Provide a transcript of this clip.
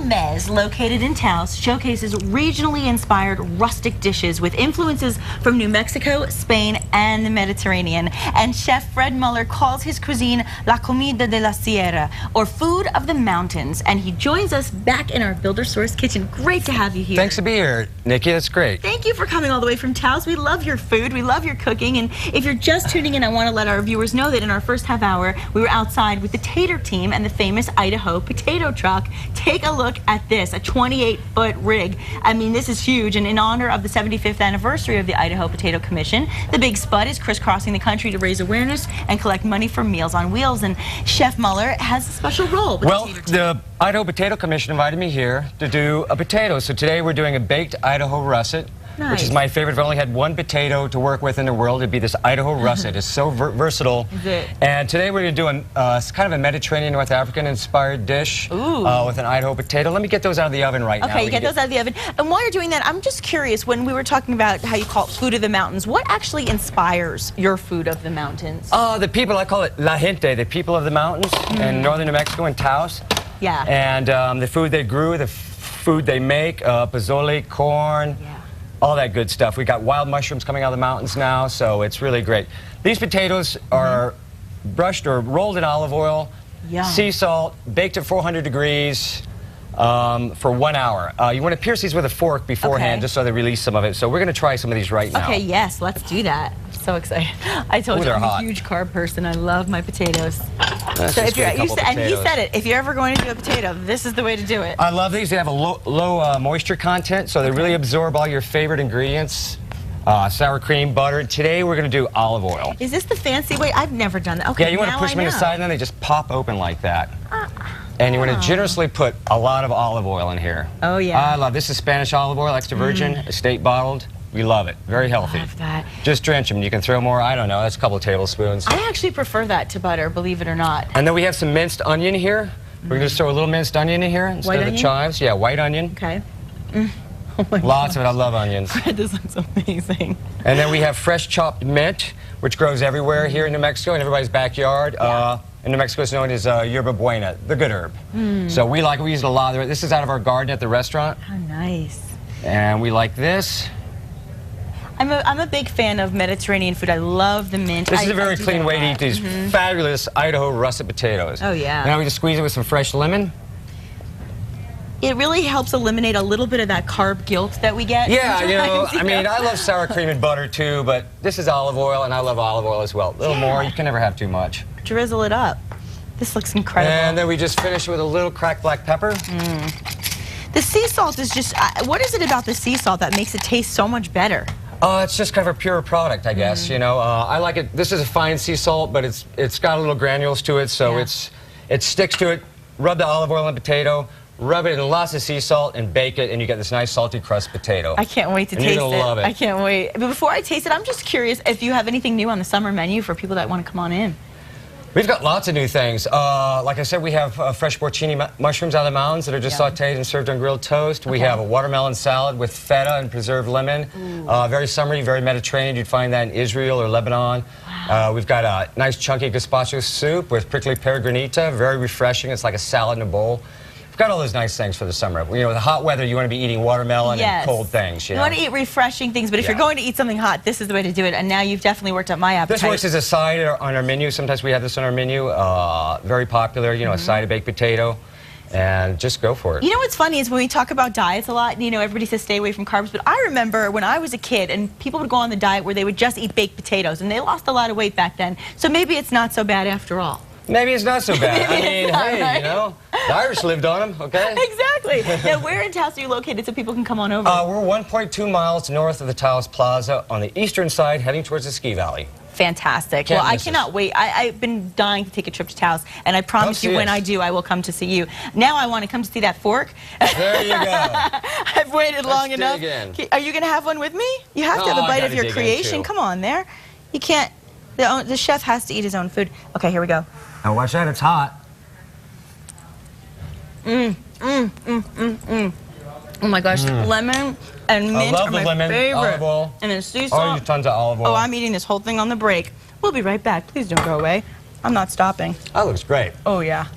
Meze, located in Taos, showcases regionally inspired rustic dishes with influences from New Mexico, Spain, and the Mediterranean. And Chef Fred Muller calls his cuisine La Comida De Las Sierras, or food of the mountains. And he joins us back in our Builder Source kitchen. Great to have you here. Thanks to be here, Nikki. That's great. Thank you for coming all the way from Taos. We love your food. We love your cooking. And if you're just tuning in, I want to let our viewers know that in our first half hour, we were outside with the Tater team and the famous Idaho potato truck. Take a look at this, a 28-foot rig. I mean, this is huge. And in honor of the 75th anniversary of the Idaho Potato Commission, the Big Spud is crisscrossing the country to raise awareness and collect money for Meals on Wheels. And Chef Muller has a special role with the Tater team. The Idaho Potato Commission invited me here to do a potato. So today we're doing a baked Idaho russet. Nice. Which is my favorite. If I only had one potato to work with in the world, it'd be this Idaho russet. It's so versatile. Is it? And today we're going to do kind of a Mediterranean, North African-inspired dish with an Idaho potato. Let me get those out of the oven right now. Okay, get those out of the oven. And while you're doing that, I'm just curious, when we were talking about how you call it food of the mountains, what actually inspires your food of the mountains? The people, I call it la gente, the people of the mountains in northern New Mexico and Taos. Yeah. And the food they grew, the food they make, pozole, corn. Yeah. All that good stuff. We got wild mushrooms coming out of the mountains now, so it's really great. These potatoes are brushed or rolled in olive oil, sea salt, baked at 400 degrees for 1 hour. You want to pierce these with a fork beforehand just so they release some of it. So we're going to try some of these right now. Okay, yes, let's do that. So excited. I told you I'm a huge carb person. I love my potatoes. So if you're, and he said it, if you're ever going to do a potato, this is the way to do it. I love these. They have a low moisture content, so they really absorb all your favorite ingredients. Sour cream, butter. Today we're going to do olive oil. Is this the fancy way? I've never done that. Okay, yeah, you want to push them to the side and then they just pop open like that. And you want to generously put a lot of olive oil in here. Oh, yeah. I love this. Is Spanish olive oil, extra virgin, estate bottled. We love it. Very healthy. Love that. Just drench them. You can throw more, I don't know, that's a couple of tablespoons. I actually prefer that to butter, believe it or not. And then we have some minced onion here. We're going to just throw a little minced onion in here instead of the chives. Yeah, white onion. Okay. Oh Lots of it. I love onions. This looks amazing. And then we have fresh chopped mint, which grows everywhere here in New Mexico, in everybody's backyard. In New Mexico, it's known as yerba buena, the good herb. So we use it a lot. This is out of our garden at the restaurant. How nice. And we like this. I'm a big fan of Mediterranean food. I love the mint. This is a very clean way to eat these fabulous Idaho russet potatoes. Oh, yeah. Now we just squeeze it with some fresh lemon. It really helps eliminate a little bit of that carb guilt that we get. Yeah, you know, I mean, I love sour cream and butter too, but this is olive oil, and I love olive oil as well. A little more, you can never have too much. Drizzle it up. This looks incredible. And then we just finish with a little cracked black pepper. The sea salt is just, what is it about the sea salt that makes it taste so much better? It's just kind of a pure product, I guess. You know, I like it. This is a fine sea salt, but it's got a little granules to it, so it sticks to it. Rub the olive oil in the potato, rub it in lots of sea salt, and bake it, and you get this nice salty crust potato. I can't wait to taste it. You're gonna love it. I can't wait. But before I taste it, I'm just curious if you have anything new on the summer menu for people that want to come on in. We've got lots of new things. Like I said, we have fresh porcini mushrooms out of the mountains that are just sauteed and served on grilled toast. We have a watermelon salad with feta and preserved lemon. Very summery, very Mediterranean. You'd find that in Israel or Lebanon. We've got a nice chunky gazpacho soup with prickly pear granita. Very refreshing. It's like a salad in a bowl. We've got all those nice things for the summer. You know, the hot weather, you want to be eating watermelon and cold things. You want to eat refreshing things, but if you're going to eat something hot, this is the way to do it. And now you've definitely worked up my appetite. This works as a side on our menu. Sometimes we have this on our menu. Very popular, you know, a side of baked potato. And just go for it. You know what's funny is when we talk about diets a lot, you know, everybody says stay away from carbs, but I remember when I was a kid and people would go on the diet where they would just eat baked potatoes, and they lost a lot of weight back then. So maybe it's not so bad after all. Maybe it's not so bad. I mean, hey, you know, the Irish lived on them, okay? Exactly. Now, where in Taos are you located so people can come on over? We're 1.2 miles north of the Taos Plaza on the eastern side, heading towards the ski valley. Fantastic. Well, I cannot wait. I've been dying to take a trip to Taos, and I promise you when I do, I will come to see you. Now I want to come to see that fork. There you go. I've waited long enough. Are you going to have one with me? You have to have a bite of your creation. Come on there. You can't. The chef has to eat his own food. Okay, here we go. Now watch that, it's hot. Oh my gosh, lemon and mint are my favorite. Olive oil. And then sea salt. Oh, you tons of olive oil. Oh, I'm eating this whole thing on the break. We'll be right back. Please don't go away. I'm not stopping. That looks great. Oh, yeah.